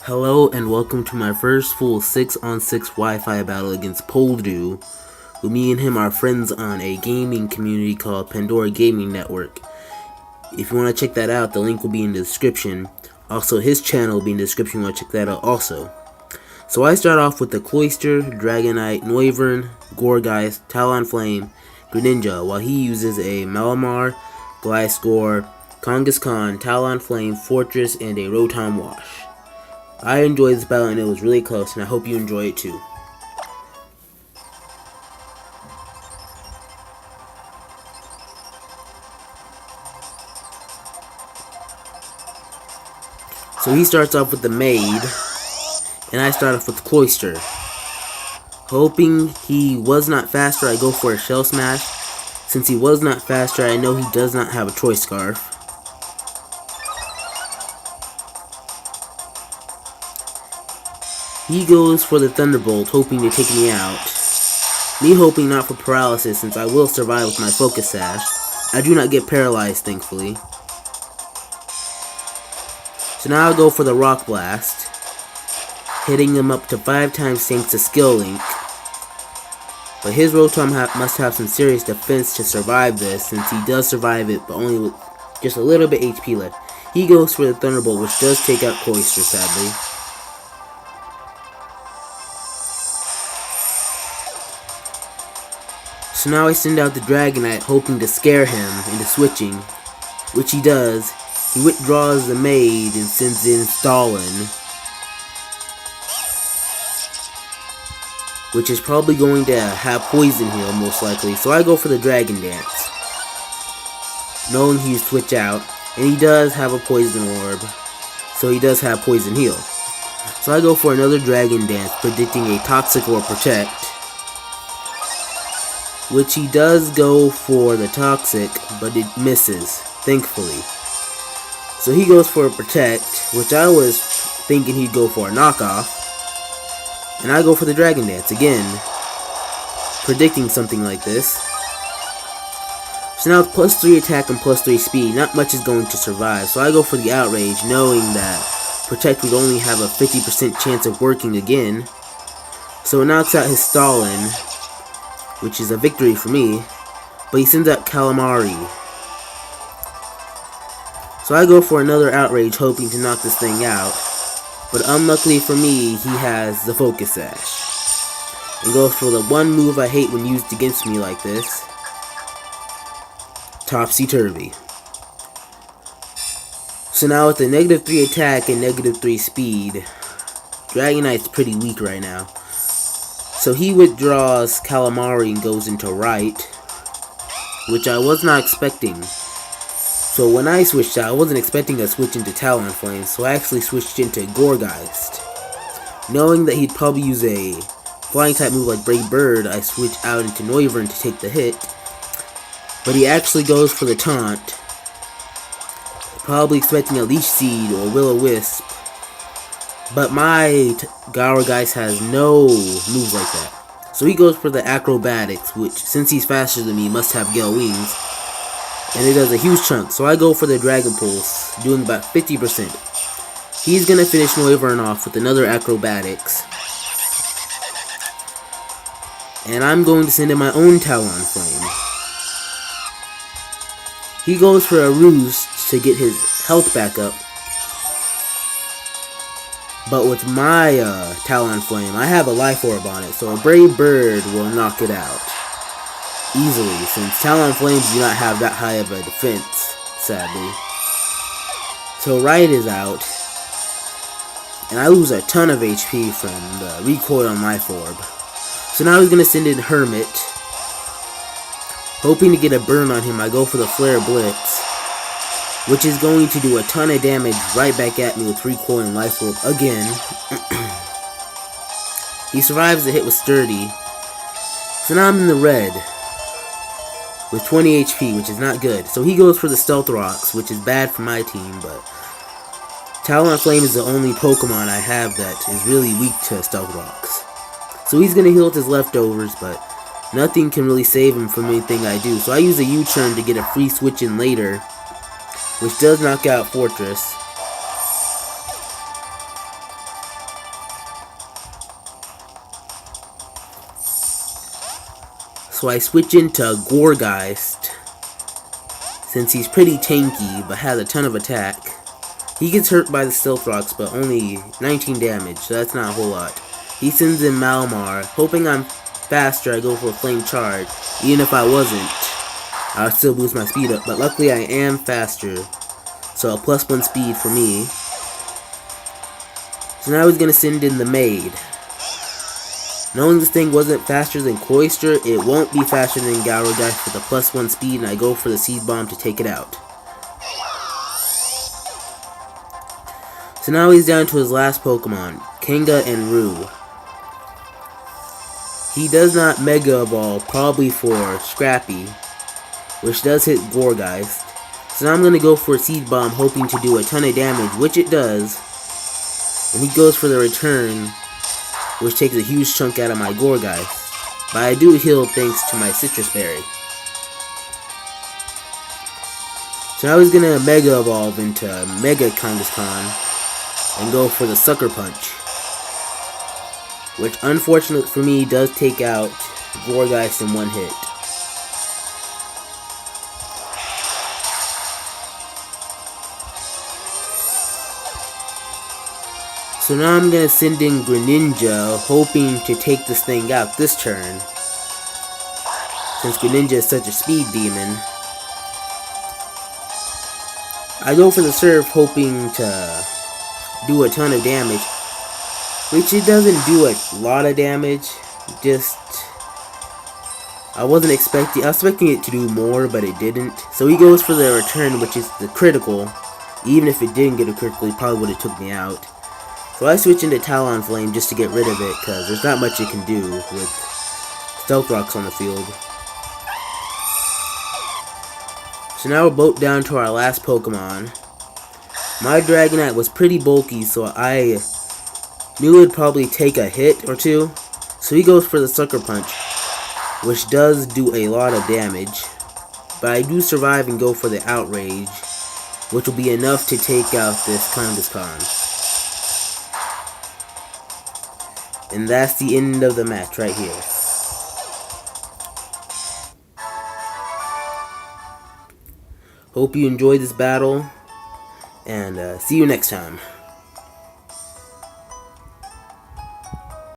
Hello and welcome to my first full 6-on-6 Wi-Fi battle against Poledoo, who me and him are friends on a gaming community called Pandora Gaming Network. If you want to check that out, the link will be in the description. Also, his channel will be in the description if you want to check that out also. So I start off with the Cloister, Dragonite, Noivern, Gourgeist, Talonflame, Greninja, while he uses a Malamar, Gliscor, Kangaskhan, Talonflame, Fortress, and a Rotom Wash. I enjoyed this battle and it was really close, and I hope you enjoy it too. So he starts off with the Maid, and I start off with Cloister. Hoping he was not faster, I go for a Shell Smash. Since he was not faster, I know he does not have a Choice Scarf. He goes for the Thunderbolt, hoping to take me out. Me hoping not for paralysis, since I will survive with my Focus Sash. I do not get paralyzed, thankfully. So now I'll go for the Rock Blast, hitting him up to 5 times thanks to Skill Link. But his Rotom must have some serious defense to survive this, since he does survive it, but only with just a little bit HP left. He goes for the Thunderbolt, which does take out Cloister, sadly. So now I send out the Dragonite, hoping to scare him into switching, which he does. He withdraws the Maid and sends in Stalin, which is probably going to have Poison Heal, most likely. So I go for the Dragon Dance, knowing he'd switch out, and he does have a Poison Orb, so he does have Poison Heal. So I go for another Dragon Dance, predicting a Toxic or Protect, which he does go for the Toxic, but it misses, thankfully. So he goes for a Protect, which I was thinking he'd go for a knockoff. And I go for the Dragon Dance again, predicting something like this. So now with +3 attack and +3 speed, not much is going to survive. So I go for the Outrage, knowing that Protect would only have a 50% chance of working again. So it knocks out his Stalin, which is a victory for me, but he sends out Calamari. So I go for another Outrage, hoping to knock this thing out, but unluckily for me, he has the Focus Sash, and goes for the one move I hate when used against me like this, Topsy-Turvy. So now with the -3 attack and -3 speed, Dragonite's pretty weak right now. So he withdraws Calamari and goes into Right, which I was not expecting. So when I switched out, I wasn't expecting to switch into Talonflame, so I actually switched into Gourgeist. Knowing that he'd probably use a flying type move like Brave Bird, I switched out into Noivern to take the hit. But he actually goes for the Taunt, probably expecting a Leech Seed or Will-O-Wisp. But my Gourgeist has no moves like that. So he goes for the Acrobatics, which, since he's faster than me, must have Gale Wings. And it does a huge chunk. So I go for the Dragon Pulse, doing about 50%. He's going to finish Noivern off with another Acrobatics. And I'm going to send in my own Talonflame. He goes for a Roost to get his health back up. But with my Talonflame, I have a Life Orb on it, so a Brave Bird will knock it out easily, since Talonflames do not have that high of a defense, sadly. So Right is out, and I lose a ton of HP from the recoil on Life Orb. So now he's going to send in Hermit. Hoping to get a burn on him, I go for the Flare Blitz, which is going to do a ton of damage right back at me with recoil and Life Orb again. He survives the hit with Sturdy. So now I'm in the red with 20 HP, which is not good. So he goes for the Stealth Rocks, which is bad for my team, but Talonflame is the only Pokemon I have that is really weak to Stealth Rocks. So he's going to heal with his leftovers, but nothing can really save him from anything I do. So I use a U-turn to get a free switch in later, which does knock out Fortress. So I switch into Gorgeist, since he's pretty tanky but has a ton of attack. He gets hurt by the Stealth Rocks, but only 19 damage, so that's not a whole lot. He sends in Malmar, hoping I'm faster. I go for a Flame Charge. Even if I wasn't, I would still boost my speed up, but luckily I am faster, so a +1 speed for me. So now he's going to send in the Maid. Knowing this thing wasn't faster than Cloyster, it won't be faster than Gyrodash with a +1 speed, and I go for the Seed Bomb to take it out. So now he's down to his last Pokemon, Kanga and Roo. He does not Mega Evolve, probably for Scrappy, which does hit Gorgeist. So now I'm going to go for a Seed Bomb, hoping to do a ton of damage, which it does. And he goes for the return, which takes a huge chunk out of my Gorgeist. But I do heal thanks to my Citrus Berry. So now he's going to Mega Evolve into Mega Kangaskhan and go for the Sucker Punch, which unfortunately for me does take out Gorgeist in one hit. So now I'm going to send in Greninja, hoping to take this thing out this turn, since Greninja is such a speed demon. I go for the Surf, hoping to do a ton of damage, which it doesn't do a lot of damage. I was expecting it to do more, but it didn't. So he goes for the return, which is the critical. Even if it didn't get a critical, he probably would have took me out. So I switch into Talonflame just to get rid of it, because there's not much it can do with Stealth Rocks on the field. So now we're both down to our last Pokemon. My Dragonite was pretty bulky, so I knew it would probably take a hit or two. So he goes for the Sucker Punch, which does do a lot of damage. But I do survive and go for the Outrage, which will be enough to take out this Kangaskhan. And that's the end of the match right here. Hope you enjoyed this battle, and see you next time.